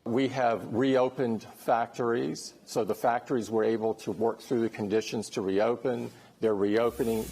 We have reopened factories, so the factories were able to work through the conditions to reopen. They're reopening.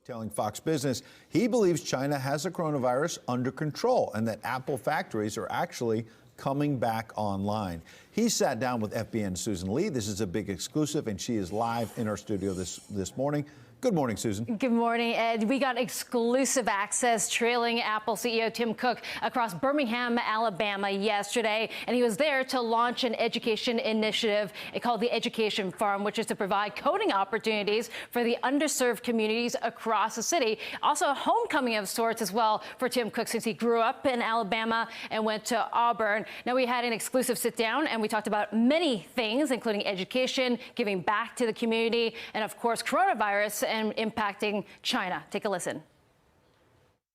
Telling Fox Business he believes China has the coronavirus under control and that Apple factories are actually coming back online. He sat down with FBN's Susan Lee. This is a big exclusive, and she is live in our studio this morning. Good morning, Susan. Good morning, Ed. We got exclusive access trailing Apple CEO Tim Cook across Birmingham, Alabama yesterday, and he was there to launch an education initiative called the Education Farm, which is to provide coding opportunities for the underserved communities across the city. Also a homecoming of sorts as well for Tim Cook, since he grew up in Alabama and went to Auburn. Now, we had an exclusive sit down and we talked about many things, including education, giving back to the community, and of course, coronavirus and impacting China. Take a listen.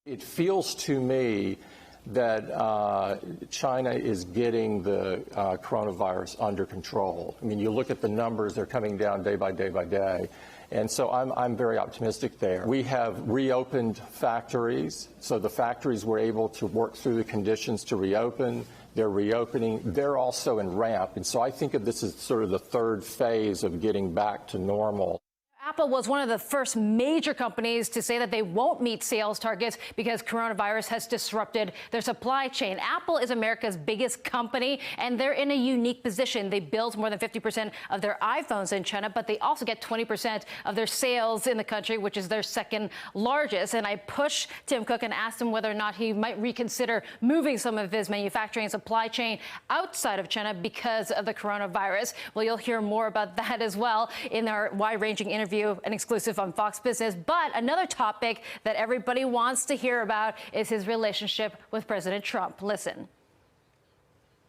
It feels to me that China is getting the coronavirus under control. I mean, you look at the numbers, they're coming down day by day by day. And so I'm very optimistic there. We have reopened factories, so the factories were able to work through the conditions to reopen. They're reopening. They're also in ramp. And so I think of this as sort of the third phase of getting back to normal. Apple was one of the first major companies to say that they won't meet sales targets because coronavirus has disrupted their supply chain. Apple is America's biggest company, and they're in a unique position. They build more than 50% of their iPhones in China, but they also get 20% of their sales in the country, which is their second largest. And I pushed Tim Cook and asked him whether or not he might reconsider moving some of his manufacturing and supply chain outside of China because of the coronavirus. Well, you'll hear more about that as well in our wide-ranging interview, an exclusive on Fox Business. But another topic that everybody wants to hear about is his relationship with President Trump. Listen.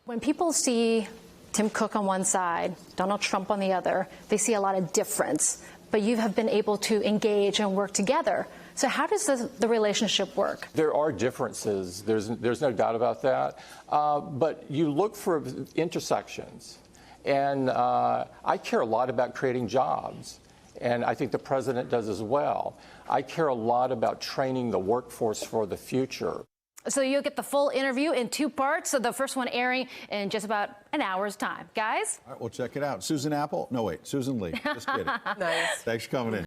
When people see Tim Cook on one side, Donald Trump on the other, they see a lot of difference. But you have been able to engage and work together. So how does the relationship work? There are differences. There's no doubt about that. But you look for intersections. And I care a lot about creating jobs. And I think the president does as well. I care a lot about training the workforce for the future. So you'll get the full interview in two parts. So the first one airing in just about an hour's time. Guys? All right, we'll check it out. Susan Lee. Just kidding. Nice. Thanks for coming in.